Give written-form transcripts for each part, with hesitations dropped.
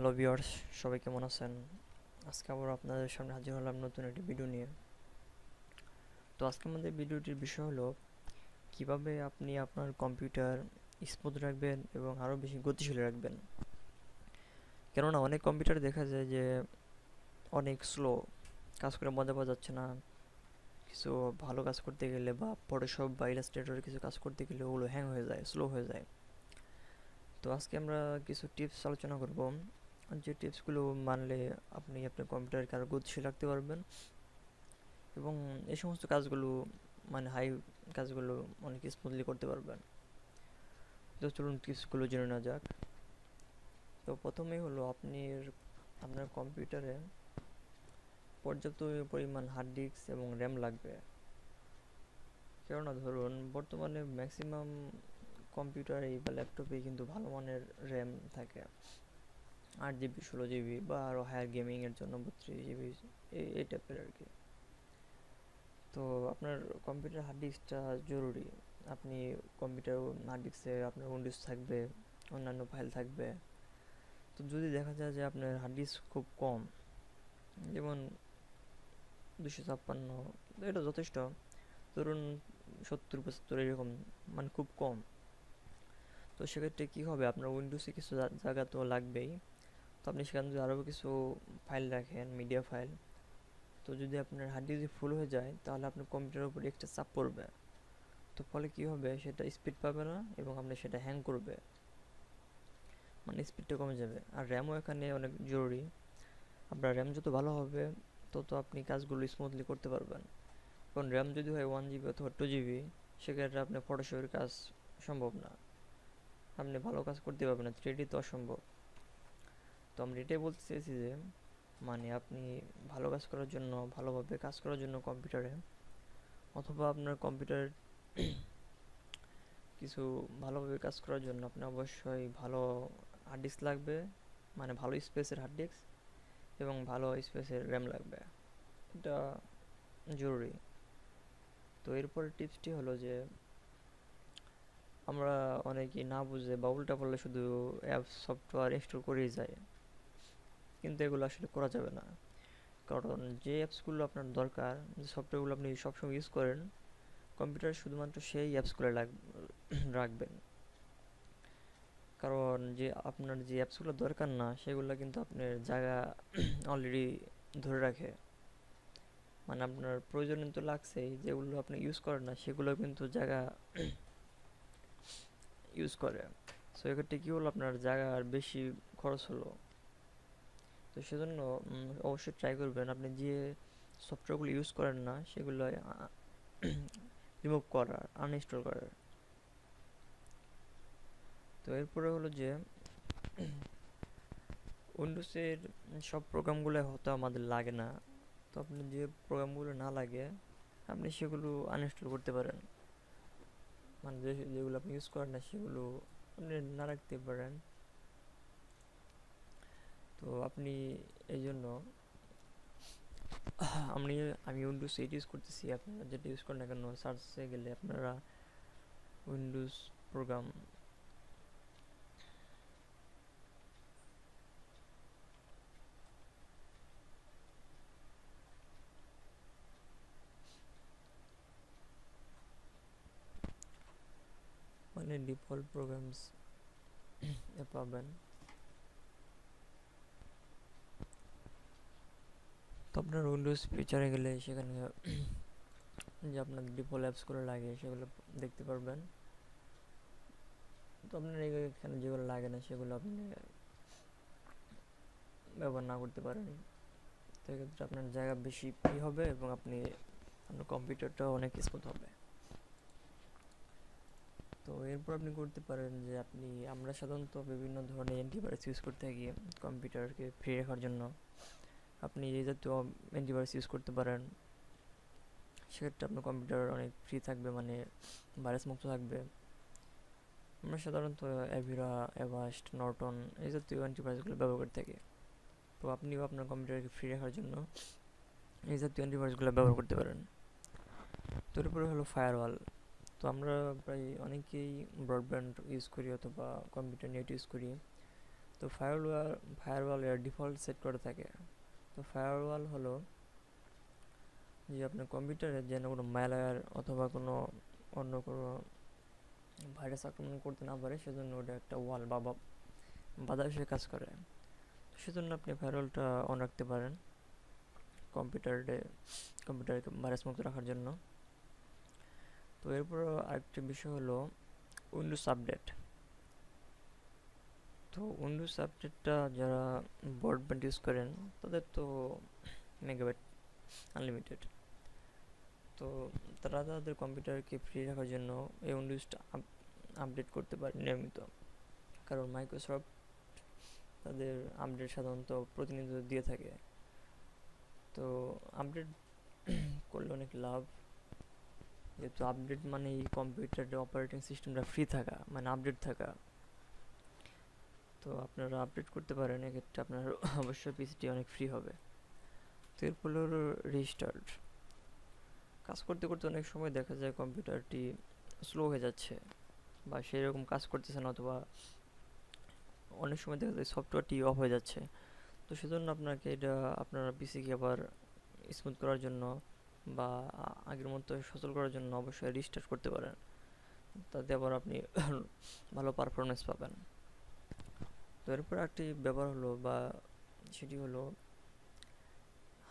Hello viewers, সবাই কেমন আছেন? আজকে আবার আপনাদের সামনে হাজির হলাম নতুন একটি ভিডিও নিয়ে। তো আজকে আমাদের ভিডিওটির বিষয় হলো কিভাবে আপনি আপনার কম্পিউটার স্মুথ রাখবেন এবং আরও বেশি গতিশীল রাখবেন। কেননা অনেক কম্পিউটার দেখা যায় যে অনেক স্লো, কাজ করে মজা পাওয়া যাচ্ছে না। কিছু ভালো কাজ করতে গেলে বা ফটোশপ বা ইলাস্ট্রেটরে কিছু কাজ করতে গেলে ওগুলো হ্যাং হয়ে যায়, স্লো হয়ে যায়। তো আজকে আমরা কিছু টিপস আলোচনা করব, যে টিপসগুলো মানলে আপনি আপনার কম্পিউটারকে আরও গতিশীল রাখতে পারবেন এবং এই সমস্ত কাজগুলো হাই কাজগুলো অনেক স্মুথলি করতে পারবেন। তো চলুন টিপসগুলো জেনে নেওয়া যাক। তো প্রথমেই হলো আপনার কম্পিউটারে পর্যাপ্ত পরিমাণ হার্ড ডিস্ক এবং র্যাম লাগবে। কেননা ধরুন বর্তমানে ম্যাক্সিমাম কম্পিউটারেই বা ল্যাপটপেই কিন্তু ভালো মানের র্যাম থাকে, 8 জিবি, 16 জিবি বা আরও হায়ার গেমিংয়ের জন্য 32 জিবি, এই টাইপের আর কি। তো আপনার কম্পিউটার হার্ড ডিস্কটা জরুরি। আপনি কম্পিউটার হার্ড ডিস্কে আপনার উইন্ডোজ থাকবে, অন্যান্য ফাইল থাকবে। তো যদি দেখা যায় যে আপনার হার্ড ডিস্ক খুব কম, যেমন 256, তো এটা যথেষ্ট। ধরুন 70-75 এরকম, খুব কম। তো সেক্ষেত্রে কী হবে, আপনার উইন্ডোজে কিছু জায়গা তো লাগবেই। তো আপনি সেখানে যদি আরও কিছু ফাইল রাখেন, মিডিয়া ফাইল, তো যদি আপনার হার্ড ডিস্ক ফুল হয়ে যায় তাহলে আপনার কম্পিউটারের উপর এক্সট্রা চাপ পড়বে। তো ফলে কী হবে, সেটা স্পিড পাবে না এবং আপনার সেটা হ্যাং করবে, স্পিডটা কমে যাবে। আর র্যামও এখানে অনেক জরুরি। আপনার র্যাম যত ভালো হবে তত আপনি কাজগুলো স্মুথলি করতে পারবেন। কারণ র্যাম যদি হয় 1 জিবি অথবা 2 জিবি, সেক্ষেত্রে আপনার ফটোশপের কাজ সম্ভব না, আপনি ভালো কাজ করতে পারবেন না, 3D তো অসম্ভব। তো আমরা এটাই বলতে চেয়েছি যে আপনি ভালো কাজ করার জন্য, ভালোভাবে কাজ করার জন্য কম্পিউটারে, অথবা আপনার কম্পিউটার কিছু ভালোভাবে কাজ করার জন্য আপনার অবশ্যই ভালো হার্ড ডিস্ক লাগবে, ভালো স্পেসের হার্ড ডিস্ক এবং ভালো স্পেসের র্যাম লাগবে, এটা জরুরি। তো এরপর টিপসটি হলো যে আমরা অনেকেই না বুঝে বা উল্টা পাল্টা শুধু অ্যাপস সফটওয়্যার ইনস্টল করেই যায়, কিন্তু এগুলো আসলে করা যাবে না। কারণ যে অ্যাপসগুলো আপনার দরকার, যে সফটওয়্যারগুলো আপনি সবসময় ইউজ করেন, কম্পিউটারে শুধুমাত্র সেই অ্যাপসগুলো রাখবেন। কারণ আপনার যে অ্যাপসগুলো দরকার না সেগুলো কিন্তু আপনার জায়গা অলরেডি ধরে রাখে। আপনার প্রয়োজনে তো লাগছেই, যেগুলো আপনি ইউজ করেন না সেগুলো কিন্তু জায়গা ইউজ করে। সো এক্ষেত্রে কী হলো, আপনার জায়গা আর বেশি খরচ হলো। তো সেজন্য অবশ্যই ট্রাই করবেন আপনি যে সফটওয়্যারগুলো ইউজ করেন না সেগুলো রিমুভ করার, আনইনস্টল করার। তো এরপরে হলো যে উইন্ডোজের সব প্রোগ্রামগুলো হয়তো আমাদের লাগে না। তো আপনি যে প্রোগ্রামগুলো না লাগে আপনি সেগুলো আনইনস্টল করতে পারেন, যেগুলো আপনি ইউজ করেন না সেগুলো আপনি না রাখতে পারেন। তো আপনি এই জন্য আমি আমি উইন্ডোজ 8 ইউজ করতেছি, আপনারা যেটা ইউজ করেন না কেন সার্চে গেলে আপনারা উইন্ডোজ প্রোগ্রাম ডিফল্ট প্রোগ্রামস পাবেন। তো আপনার উইন্ডোজ ফিচারে গেলে সেখানে যে আপনার ডিফল্ট অ্যাপসগুলো লাগে সেগুলো দেখতে পারবেন। তো আপনার এখানে যেগুলো লাগে না সেগুলো আপনি ব্যবহার না করতে পারেন। তো এক্ষেত্রে আপনার জায়গা বেশি ফ্রি হবে এবং আপনার কম্পিউটারটাও অনেক স্মুথ হবে। তো এরপর আপনি করতে পারেন যে আমরা সাধারণত বিভিন্ন ধরনের অ্যান্টিভাইরাস ইউজ করতে থাকি কম্পিউটারকে ফ্রি রাখার জন্য। আপনি এই জাতীয় অ্যান্টিভাইরাস ইউজ করতে পারেন, সেক্ষেত্রে আপনার কম্পিউটার অনেক ফ্রি থাকবে, ভাইরাস মুক্ত থাকবে। আমরা সাধারণত অ্যাভিরা, অ্যাভাস্ট, নর্টন এই জাতীয় অ্যান্টিভাইরাসগুলো ব্যবহার করে থাকি। তো আপনিও আপনার কম্পিউটারকে ফ্রি রাখার জন্য এই জাতীয় অ্যান্টিভাইরাসগুলো ব্যবহার করতে পারেন। তো এরপরে হলো ফায়ারওয়াল। তো আমরা প্রায় অনেকেই ব্রডব্যান্ড ইউজ করি অথবা কম্পিউটার নেট ইউজ করি। তো ফায়ারওয়াল এর ডিফল্ট সেট করে থাকে। তো ফায়ারওয়াল হলো যে আপনার কম্পিউটারে যেন কোনো ম্যালওয়্যার অথবা কোনো অন্য কোনো ভাইরাস আক্রমণ করতে না পারে, সেজন্য ওটা একটা ওয়াল বা বাধা হিসেবে কাজ করে। সেজন্য আপনি ফায়ারওয়ালটা অন রাখতে পারেন কম্পিউটারকে ভাইরাস মুক্ত রাখার জন্য। তো এরপর আরেকটি বিষয় হলো উইন্ডোজ আপডেট। তো উইন্ডোজ আপডেটটা যারা ব্রডব্যান্ড ইউজ করেন তাদের তো মেগাবাইট আনলিমিটেড। তো তারা তাদের কম্পিউটারকে ফ্রি রাখার জন্য এই উইন্ডোজটা আপডেট করতে পারে নিয়মিত, কারণ মাইক্রোসফট তাদের আপডেট সাধারণত প্রতিনিয়ত দিয়ে থাকে। তো আপডেট করলে অনেক লাভ, যেহেতু আপডেট মানে এই কম্পিউটারের অপারেটিং সিস্টেমটা ফ্রি থাকা, মানে আপডেট থাকা। তো আপনারা আপডেট করতে পারেন, এক্ষেত্রে আপনার অবশ্যই পিসিটি অনেক ফ্রি হবে। তো এরপর হলো রিস্টার্ট। কাজ করতে করতে অনেক সময় দেখা যায় কম্পিউটারটি স্লো হয়ে যাচ্ছে বা সেরকম কাজ করতেছে না, অথবা অনেক সময় দেখা যায় সফটওয়্যারটি অফ হয়ে যাচ্ছে। তো সেজন্য আপনাকে এটা আপনার পিসিকে আবার স্মুথ করার জন্য বা আগের মতো সচল করার জন্য অবশ্যই রিস্টার্ট করতে পারেন, তাতে আবার আপনি ভালো পারফরমেন্স পাবেন। তো এরপর একটি ব্যাপার হলো বা সেটি হলো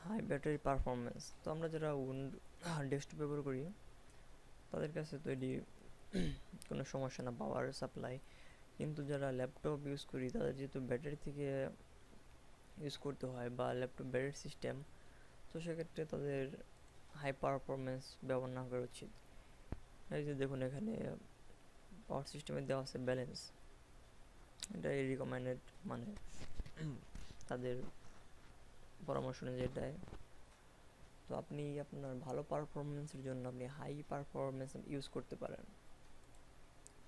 হাই ব্যাটারি পারফরমেন্স। তো আমরা যারা ডেস্কটপ ব্যবহার করি তাদের কাছে তো এটি কোনো সমস্যা না, পাওয়ার সাপ্লাই। কিন্তু যারা ল্যাপটপ ইউজ করি তাদের যেহেতু ব্যাটারি থেকে ইউজ করতে হয় বা ল্যাপটপ ব্যাটারি সিস্টেম, তো সেক্ষেত্রে তাদের হাই পারফরমেন্স ব্যবহার না করা উচিত। এই যে দেখুন এখানে পাওয়ার সিস্টেমে দেওয়া আছে ব্যালেন্স, এটা রিকমেন্ডেড, মানে তাদের পরামর্শ অনুযায়ী এটাই। তো আপনি আপনার ভালো পারফরমেন্সের জন্য আপনি হাই পারফরমেন্স ইউজ করতে পারেন।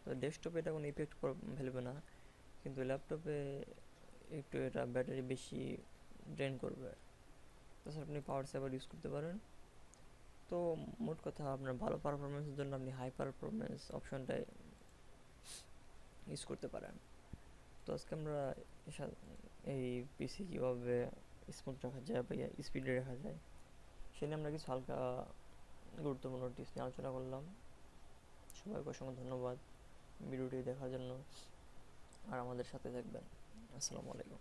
তো ডেস্কটপে এটা কোনো ইফেক্ট ফেলবে না, কিন্তু ল্যাপটপে একটু এটা ব্যাটারি বেশি ড্রেন করবে। তাছাড়া আপনি পাওয়ার সেভার ইউজ করতে পারেন। তো মোট কথা আপনার ভালো পারফরমেন্সের জন্য আপনি হাই পারফরমেন্স অপশনটাই ইউজ করতে পারেন। তো আজকে আমরা এই পিসি কীভাবে স্মুথ রাখা যায় বা স্পিডে রাখা যায় সে নিয়ে আমরা কিছু হালকা গুরুত্বপূর্ণ টিপস নিয়ে আলোচনা করলাম। সবাইকে অসংখ্য ধন্যবাদ ভিডিওটি দেখার জন্য, আর আমাদের সাথে থাকবেন। আসসালামু আলাইকুম।